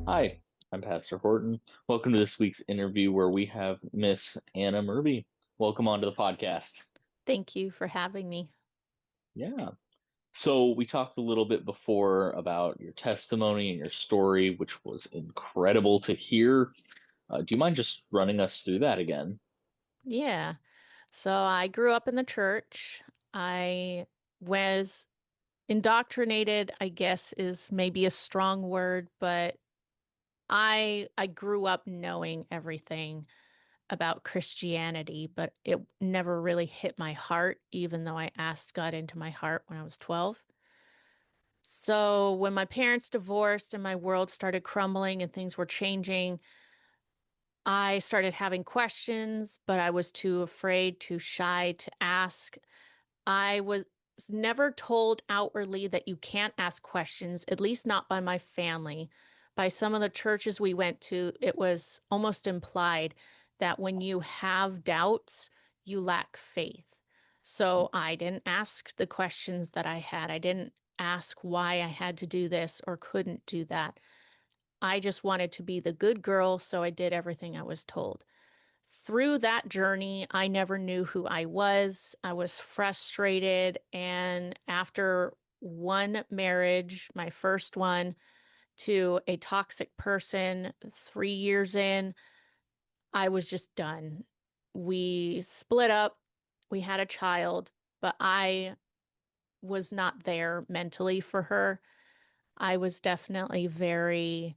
Hi, I'm Pastor Horton. Welcome to this week's interview where we have Miss Ana Murby. Welcome onto the podcast. Thank you for having me. Yeah. So we talked a little bit before about your testimony and your story, which was incredible to hear. Do you mind just running us through that again? Yeah. So I grew up in the church. I was indoctrinated, I guess is maybe a strong word, but I grew up knowing everything about Christianity, but it never really hit my heart, even though I asked God into my heart when I was 12. So when my parents divorced and my world started crumbling and things were changing, I started having questions, but I was too afraid, too shy to ask. I was never told outwardly that you can't ask questions, at least not by my family. By some of the churches we went to, it was almost implied that when you have doubts, you lack faith. So I didn't ask the questions that I had. I didn't ask why I had to do this or couldn't do that. I just wanted to be the good girl, so I did everything I was told. Through that journey, I never knew who I was. I was frustrated. And after one marriage, my first one, to a toxic person, 3 years in, I was just done. We split up. We had a child, but I was not there mentally for her. I was definitely very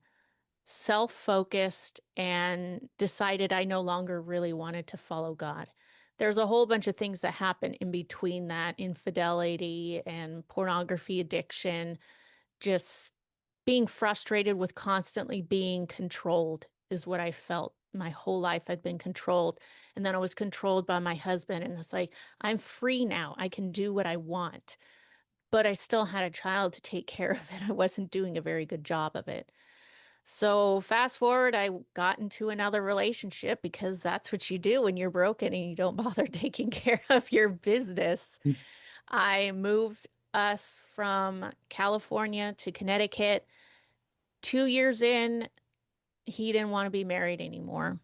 self-focused and decided I no longer really wanted to follow God. There's a whole bunch of things that happen in between that, infidelity and pornography addiction, just being frustrated with constantly being controlled is what I felt. My whole life I'd been controlled. And then I was controlled by my husband. And it's like, I'm free now. I can do what I want. But I still had a child to take care of it. I wasn't doing a very good job of it. So fast forward, I got into another relationship because that's what you do when you're broken and you don't bother taking care of your business. I moved us from California to Connecticut. 2 years in, he didn't want to be married anymore.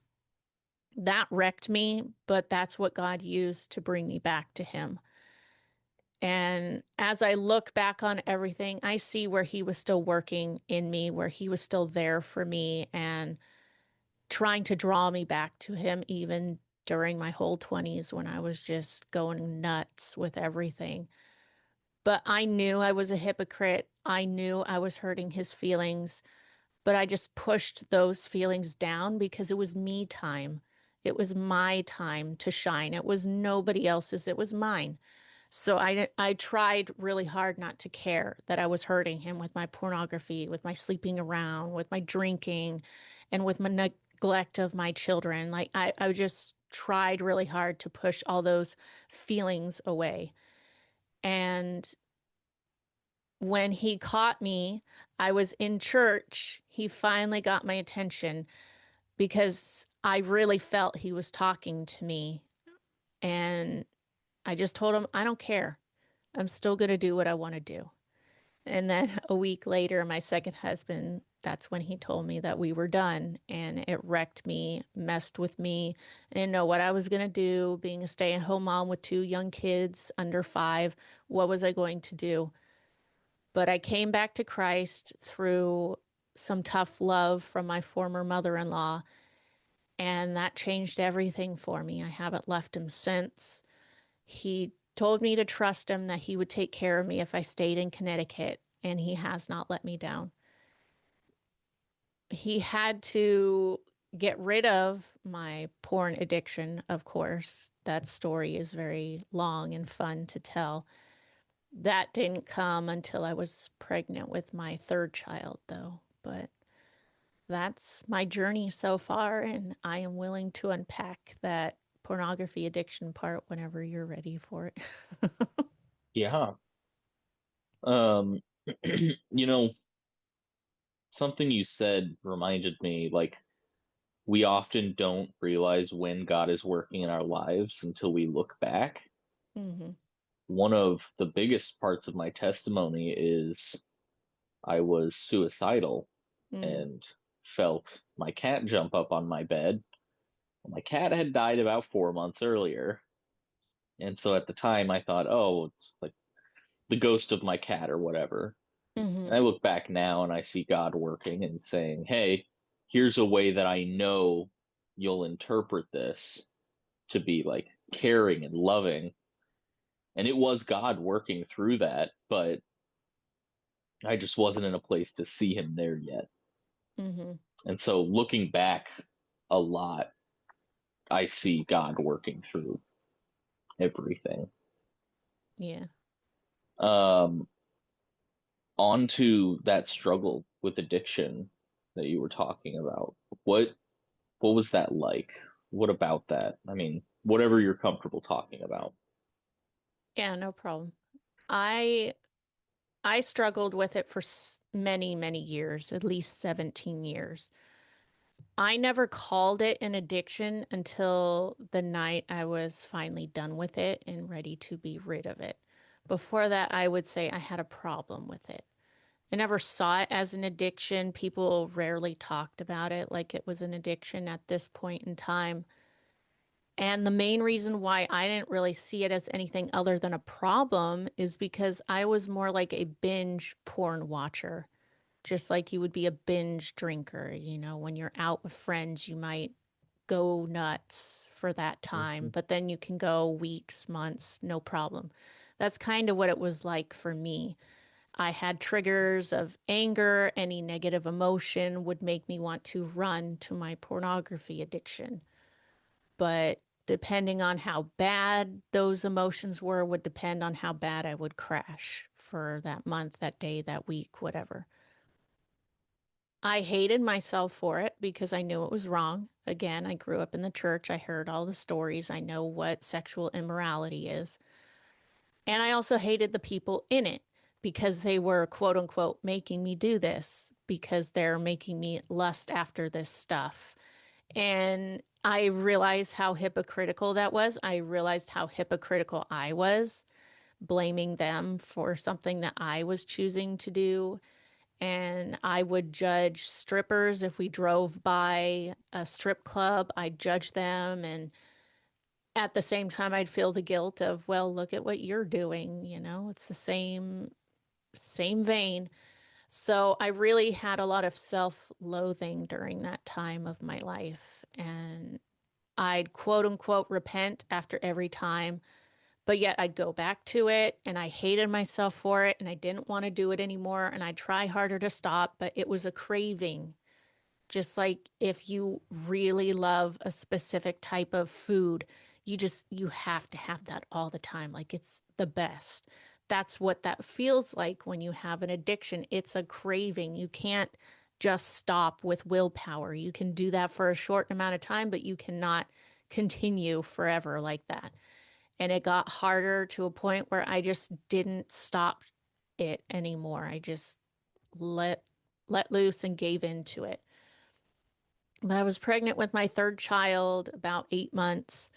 That wrecked me, but that's what God used to bring me back to him. And as I look back on everything, I see where he was still working in me, where he was still there for me. And trying to draw me back to him even during my whole 20s when I was just going nuts with everything. But I knew I was a hypocrite. I knew I was hurting his feelings, but I just pushed those feelings down because it was me time. It was my time to shine. It was nobody else's. It was mine. So I tried really hard not to care that I was hurting him with my pornography, with my sleeping around, with my drinking, and with my neglect of my children. Like I just tried really hard to push all those feelings away. And when he caught me, I was in church. He finally got my attention because I really felt he was talking to me. And I just told him, I don't care. I'm still going to do what I want to do. And then a week later, my second husband, that's when he told me that we were done. And it wrecked me, messed with me. I didn't know what I was going to do. Being a stay-at-home mom with two young kids under 5, what was I going to do? But I came back to Christ through some tough love from my former mother-in-law, and that changed everything for me. I haven't left him since. He told me to trust him, that he would take care of me if I stayed in Connecticut, and he has not let me down. He had to get rid of my porn addiction, of course. That story is very long and fun to tell. That didn't come until I was pregnant with my third child, though. But that's my journey so far, and I am willing to unpack that pornography addiction part whenever you're ready for it. Yeah. Um, you know, something you said reminded me, like, we often don't realize when God is working in our lives until we look back. Hmm. One of the biggest parts of my testimony is I was suicidal Mm. and felt my cat jump up on my bed. My cat had died about 4 months earlier. And so at the time I thought, oh, it's like the ghost of my cat or whatever. And Hmm. I look back now and I see God working and saying, hey, here's a way that I know you'll interpret this to be like caring and loving. And it was God working through that, but I just wasn't in a place to see him there yet. Hmm. And so looking back a lot, I see God working through everything. Yeah. Um, Onto that struggle with addiction that you were talking about. What what was that like? What about that? I mean, whatever you're comfortable talking about. Yeah, no problem. I I struggled with it for many, many years, at least 17 years. I never called it an addiction until the night I was finally done with it and ready to be rid of it. Before that, I would say I had a problem with it. I never saw it as an addiction. People rarely talked about it like it was an addiction at this point in time. And the main reason why I didn't really see it as anything other than a problem is because I was more like a binge porn watcher, just like you would be a binge drinker. When you're out with friends, you might go nuts for that time, Mhm. but then you can go weeks, months, no problem. That's kind of what it was like for me. I had triggers of anger, any negative emotion would make me want to run to my pornography addiction. But depending on how bad those emotions were, would depend on how bad I would crash for that month, that day, that week, whatever. I hated myself for it because I knew it was wrong. Again, I grew up in the church. I heard all the stories. I know what sexual immorality is. And I also hated the people in it because they were, quote unquote, making me do this because they're making me lust after this stuff. And I realized how hypocritical that was. I realized how hypocritical I was, blaming them for something that I was choosing to do. And I would judge strippers if we drove by a strip club. I'd judge them. And at the same time, I'd feel the guilt of, well, look at what you're doing. It's the same vein. So I really had a lot of self-loathing during that time of my life. And I'd quote unquote repent after every time, but yet I'd go back to it and I hated myself for it and I didn't want to do it anymore. And I'd try harder to stop, but it was a craving. Just like if you really love a specific type of food, you have to have that all the time. Like it's the best. That's what that feels like when you have an addiction. It's a craving. You can't just stop with willpower. You can do that for a short amount of time, but you cannot continue forever like that. And it got harder to a point where I just didn't stop it anymore. I just let let loose and gave into it. But I was pregnant with my third child about 8 months,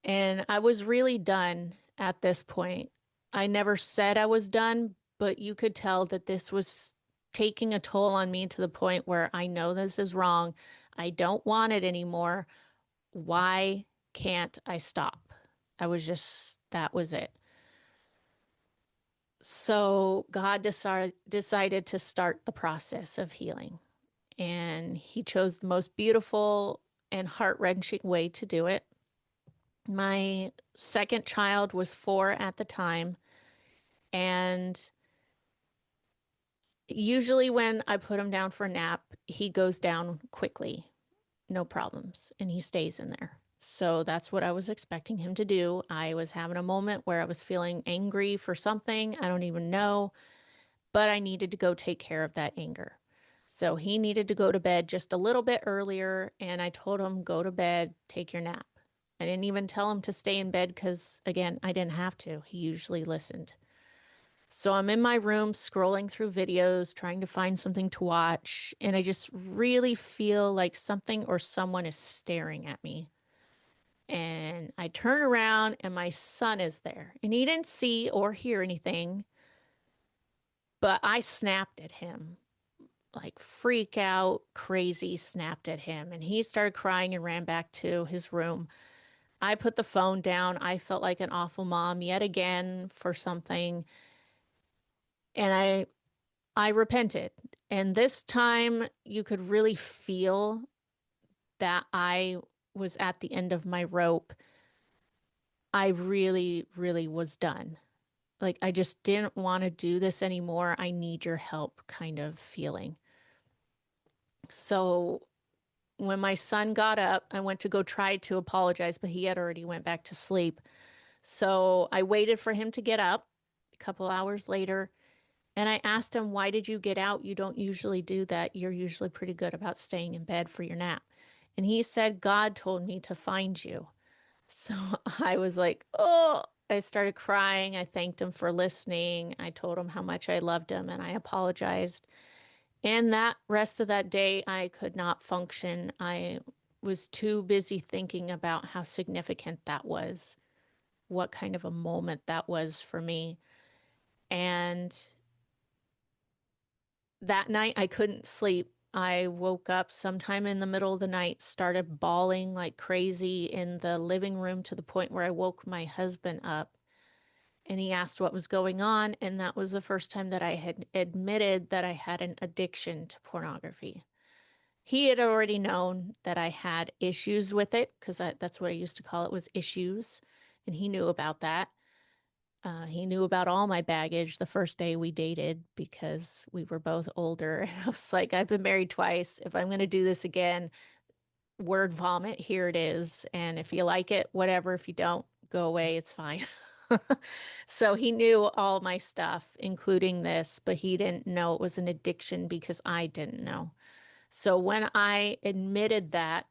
and I was really done at this point. I never said I was done, but you could tell that this was taking a toll on me to the point where I know this is wrong. I don't want it anymore. Why can't I stop? That was it. So God decided to start the process of healing. And he chose the most beautiful and heart-wrenching way to do it. My second child was 4 at the time, and usually when I put him down for a nap, he goes down quickly, no problems, and he stays in there. So that's what I was expecting him to do. I was having a moment where I was feeling angry for something, I don't even know, but I needed to go take care of that anger. So he needed to go to bed just a little bit earlier, and I told him, go to bed, take your nap. I didn't even tell him to stay in bed because, again, I didn't have to. He usually listened. So I'm in my room scrolling through videos, trying to find something to watch, and I just really feel like something or someone is staring at me. And I turn around, and my son is there. And he didn't see or hear anything, but I snapped at him like freak out, crazy, snapped at him. And he started crying and ran back to his room. I put the phone down. I felt like an awful mom yet again for something. And I repented. And this time you could really feel that I was at the end of my rope. I really, really was done. Like, I just didn't want to do this anymore. I need your help kind of feeling. So when my son got up, I went to go try to apologize, but he had already went back to sleep. So I waited for him to get up a couple hours later, and I asked him, "Why did you get out? You don't usually do that. You're usually pretty good about staying in bed for your nap." And he said, "God told me to find you." So I was like, "Oh." I started crying. I thanked him for listening. I told him how much I loved him and I apologized. And that rest of that day, I could not function. I was too busy thinking about how significant that was, what kind of a moment that was for me. And that night, I couldn't sleep. I woke up sometime in the middle of the night, started bawling like crazy in the living room to the point where I woke my husband up and he asked what was going on. And that was the first time that I had admitted that I had an addiction to pornography. He had already known that I had issues with it because that's what I used to call it, was issues. And he knew about that. He knew about all my baggage the first day we dated because we were both older. And I was like, I've been married twice. If I'm going to do this again, word vomit, here it is. And if you like it, whatever. If you don't, go away. It's fine. So he knew all my stuff, including this, but he didn't know it was an addiction because I didn't know. So when I admitted that,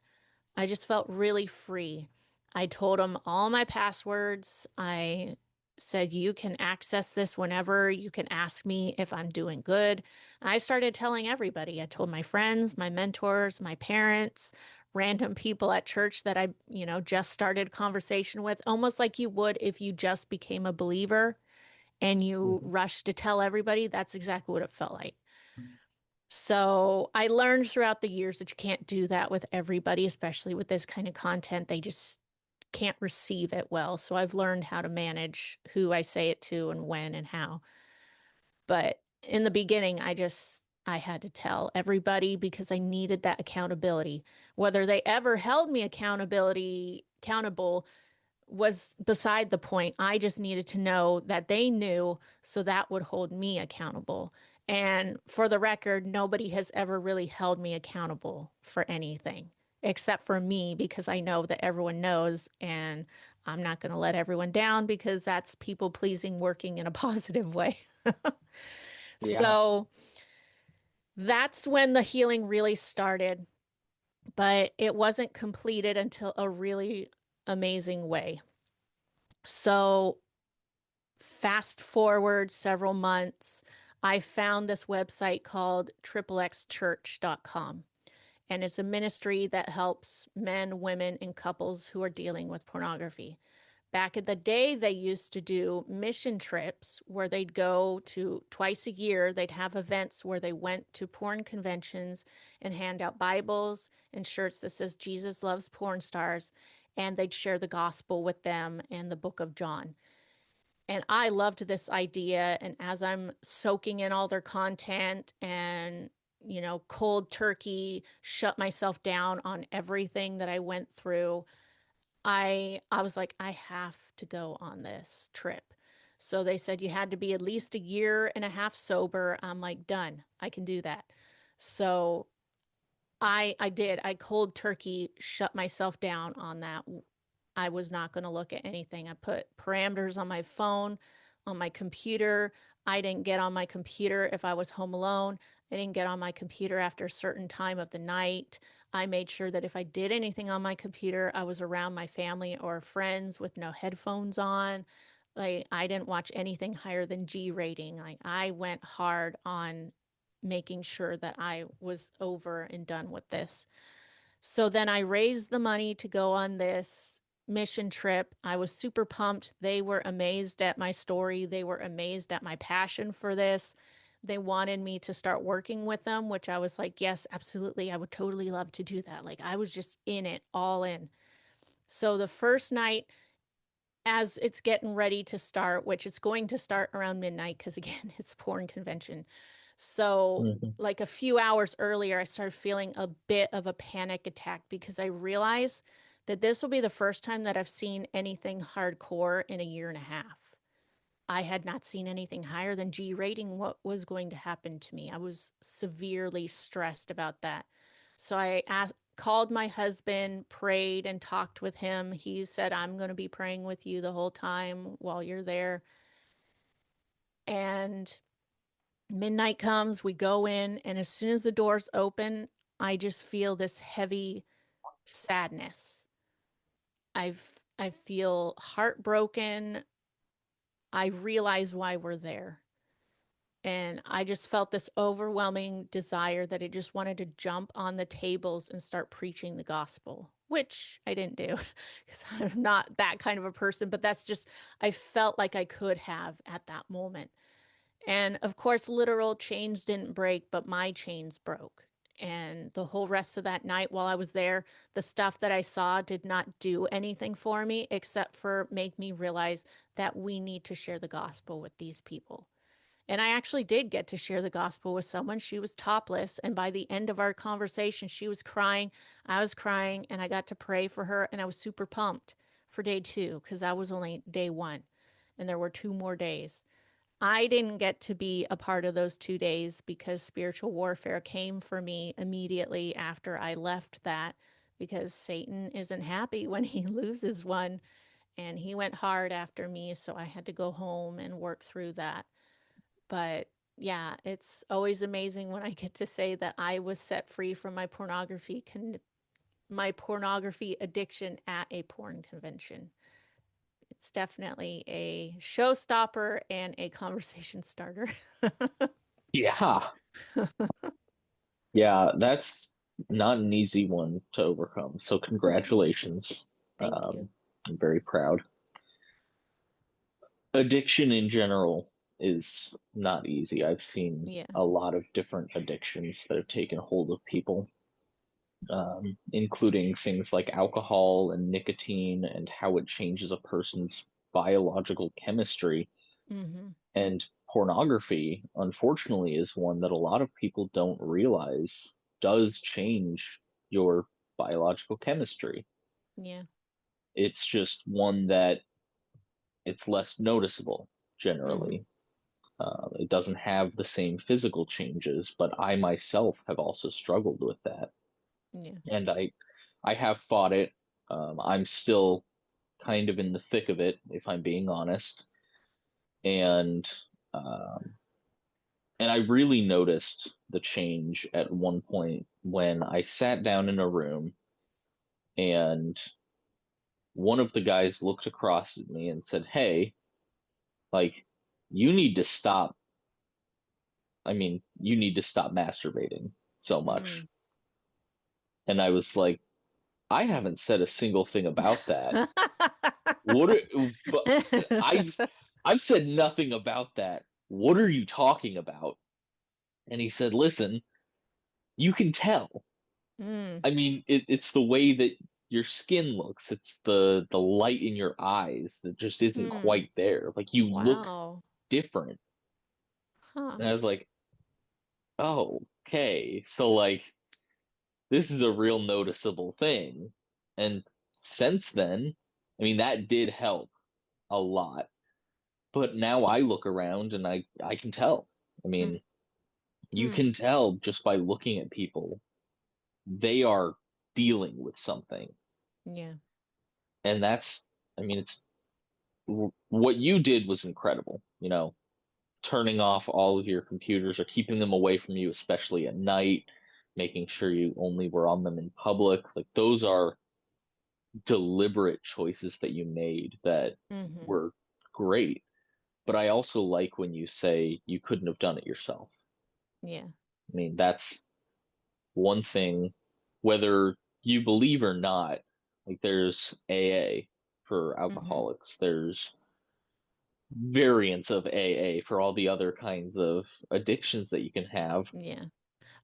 I just felt really free. I told him all my passwords. I said, you can access this whenever. You can ask me if I'm doing good. And I started telling everybody. I told my friends, my mentors, my parents, random people at church that I just started a conversation with, almost like you would if you just became a believer and you Mhm. rushed to tell everybody. That's exactly what it felt like. So I learned throughout the years that you can't do that with everybody, especially with this kind of content. They just can't receive it well. So I've learned how to manage who I say it to and when and how. But in the beginning, I had to tell everybody because I needed that accountability. Whether they ever held me accountable was beside the point. I just needed to know that they knew so that would hold me accountable. And for the record, nobody has ever really held me accountable for anything except for me because I know that everyone knows and I'm not going to let everyone down because that's people pleasing working in a positive way. Yeah. So that's when the healing really started, but it wasn't completed until a really amazing way. So fast forward several months, I found this website called xxchurch.com. And it's a ministry that helps men, women, and couples who are dealing with pornography. Back in the day, they used to do mission trips where they'd go to twice a year. They'd have events where they went to porn conventions and hand out Bibles and shirts that says Jesus loves porn stars. And they'd share the gospel with them and the book of John. And I loved this idea. And as I'm soaking in all their content and, cold turkey, shut myself down on everything that I went through, I was like, I have to go on this trip. So they said you had to be at least a year and a half sober. I'm like, done. I can do that. So I did. I cold turkey shut myself down on that. I was not going to look at anything. I put parameters on my phone, on my computer. I didn't get on my computer if I was home alone. I didn't get on my computer after a certain time of the night. I made sure that if I did anything on my computer, I was around my family or friends with no headphones on. Like, I didn't watch anything higher than G rating. Like, I went hard on making sure that I was over and done with this. So then I raised the money to go on this mission trip. I was super pumped. They were amazed at my story. They were amazed at my passion for this. they wanted me to start working with them, which I was like, yes, absolutely. I would totally love to do that. Like I was just in it, all in. So the first night, as it's getting ready to start, which it's going to start around midnight because again, it's porn convention. So Hmm. like a few hours earlier, I started feeling a bit of a panic attack because I realized that this will be the first time that I've seen anything hardcore in a year and a half. I had not seen anything higher than G rating. What was going to happen to me? I was severely stressed about that. So called my husband, prayed, and talked with him. He said, I'm going to be praying with you the whole time while you're there. And midnight comes, we go in, and as soon as the doors open, I just feel this heavy sadness. I feel heartbroken. I realize why we're there. And I just felt this overwhelming desire that I just wanted to jump on the tables and start preaching the gospel, which I didn't do because I'm not that kind of a person. But that's just, I felt like I could have at that moment. And of course, literal chains didn't break, but my chains broke. And the whole rest of that night while I was there, the stuff that I saw did not do anything for me except for make me realize that we need to share the gospel with these people. And I actually did get to share the gospel with someone. She was topless. And by the end of our conversation, she was crying. I was crying. And I got to pray for her. And I was super pumped for day two because that was only day one. And there were two more days. I didn't get to be a part of those 2 days because spiritual warfare came for me immediately after I left that because Satan isn't happy when he loses one. And he went hard after me. So I had to go home and work through that. But yeah, it's always amazing when I get to say that I was set free from my pornography addiction at a porn convention. It's definitely a showstopper and a conversation starter. Yeah. Yeah, that's not an easy one to overcome. So congratulations. Thank you. I'm very proud. Addiction in general is not easy. I've seen Yeah. a lot of different addictions that have taken hold of people, including things like alcohol and nicotine and how it changes a person's biological chemistry. Mm-hmm. And pornography, unfortunately, is one that a lot of people don't realize does change your biological chemistry. Yeah. It's just one that it's less noticeable Mm-hmm. generally. It doesn't have the same physical changes, but I myself have also struggled with that, Yeah. and I have fought it. I'm still kind of in the thick of it, if I'm being honest, and um, and I really noticed the change at one point when I sat down in a room and one of the guys looked across at me and said, "Hey, like, you need to stop. I mean, you need to stop masturbating so much." Mm. And I was like, I haven't said a single thing about that. What are, but I've I've said nothing about that. What are you talking about? And he said, "Listen, you can tell. Mm. I mean, it's the way that your skin looks. It's the light in your eyes that just isn't Mm. quite there. Like you look Wow. different." Huh. And I was like, "Oh, okay. So like this is a real noticeable thing." And since then, I mean, that did help a lot. But now I look around and I can tell. I Mm. mean, you Mm. can tell just by looking at people, they are dealing with something. Yeah. And that's, I mean, it's what you did was incredible. Turning off all of your computers or keeping them away from you, especially at night, making sure you only were on them in public. Like those are deliberate choices that you made that Mm-hmm. were great. But I also like when you say you couldn't have done it yourself. Yeah. I mean, that's one thing, whether you believe or not, like there's AA for Mm-hmm. alcoholics, there's variants of AA for all the other kinds of addictions that you can have. Yeah.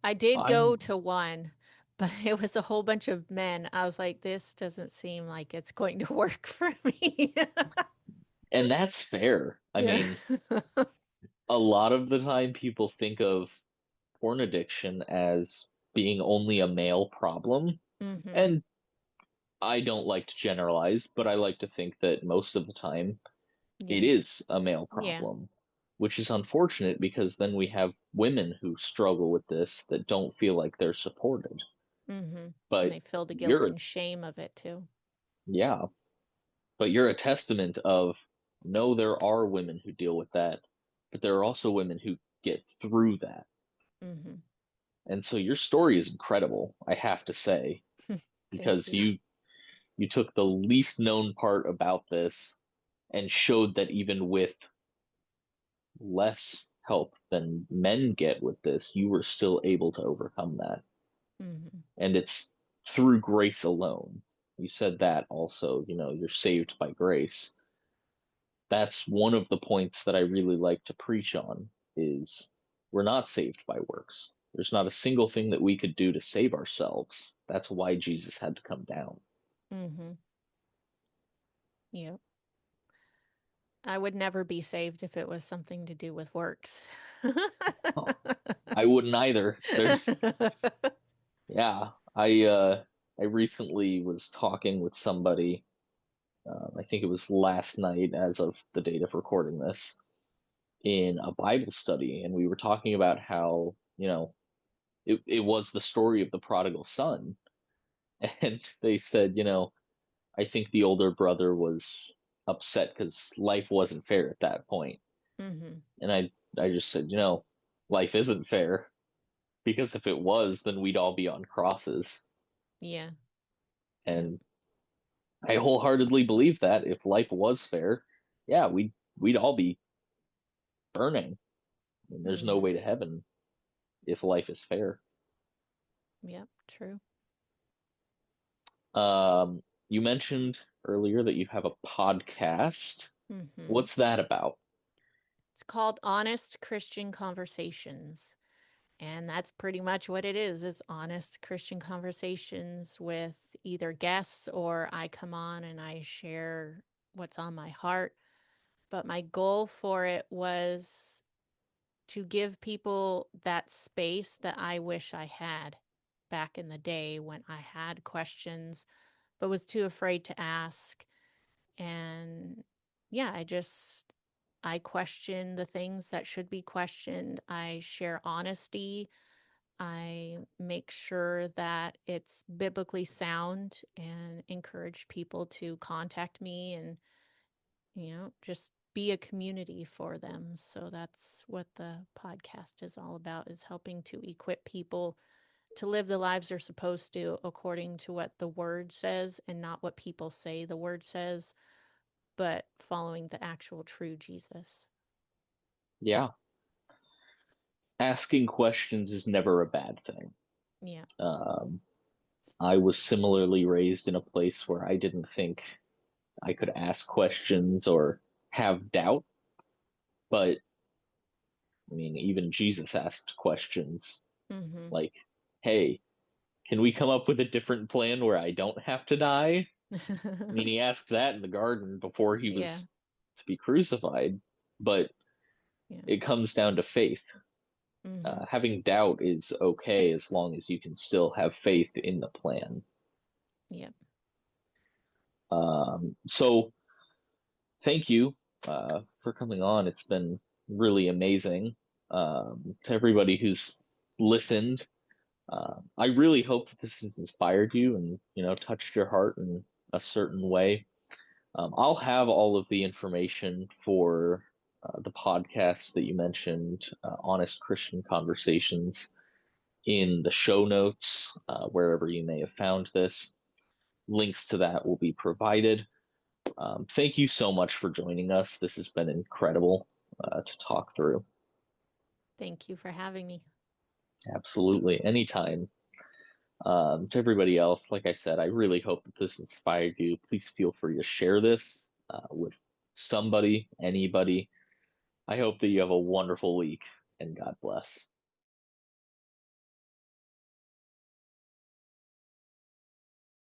I did go I'm, to one, but it was a whole bunch of men. I was like, this doesn't seem like it's going to work for me. and that's fair. I Yeah. mean, a lot of the time people think of porn addiction as being only a male problem. hmm And I don't like to generalize, but I like to think that most of the time it Yeah. is a male Yeah. problem, which is unfortunate because then we have women who struggle with this that don't feel like they're supported. hmm And But they feel the guilt you're, and shame of it too. yeah, but you're a testament of no, there are women who deal with that, but there are also women who get through that. hmm And so your story is incredible, I have to say, Thank because you. you took the least known part about this and showed that even with less help than men get with this, you were still able to overcome that. hmm And it's through grace alone. You said that also, you're saved by grace. That's one of the points that I really like to preach on is we're not saved by works. There's not a single thing that we could do to save ourselves. That's why Jesus had to come down. hmm Yep. I would never be saved if it was something to do with works. Oh, I wouldn't either. Yeah, I recently was talking with somebody. I think it was last night, as of the date of recording this, in a Bible study, and we were talking about how, it was the story of the prodigal son, and they said, I think the older brother was upset because life wasn't fair at that point, hmm and I just said, life isn't fair because if it was, then we'd all be on crosses, Yeah. Yep. and I wholeheartedly believe that if life was fair, yeah, we'd all be burning. And there's no Yeah. way to heaven if life is fair. Yep. True. You mentioned earlier that you have a podcast. hmm What's that about? It's called Honest Christian Conversations. And that's pretty much what it is honest Christian conversations with either guests or I come on and I share what's on my heart. But my goal for it was to give people that space that I wish I had back in the day when I had questions but was too afraid to ask. And yeah, I question the things that should be questioned. I share honesty. I make sure that it's biblically sound and encourage people to contact me and, just be a community for them. So that's what the podcast is all about, is helping to equip people to live the lives they're supposed to according to what the word says and not what people say the word says, but following the actual true Jesus. Yeah, asking questions is never a bad thing. Yeah. Um, I was similarly raised in a place where I didn't think I could ask questions or have doubt, but I mean, even Jesus asked questions Mm-hmm. like, hey, can we come up with a different plan where I don't have to die? I mean, he asked that in the garden before he Yeah. was to be crucified, but Yeah. it comes down to faith. Mm-hmm. Having doubt is okay as long as you can still have faith in the plan. Yeah. So, thank you for coming on. It's been really amazing. To everybody who's listened, I really hope that this has inspired you and touched your heart in a certain way. I'll have all of the information for the podcast that you mentioned, Honest Christian Conversations, in the show notes, wherever you may have found this. Links to that will be provided. Thank you so much for joining us. This has been incredible to talk through. Thank you for having me. Absolutely. Anytime. To everybody else, like I said, I really hope that this inspired you. Please feel free to share this with somebody, anybody. I hope that you have a wonderful week and God bless.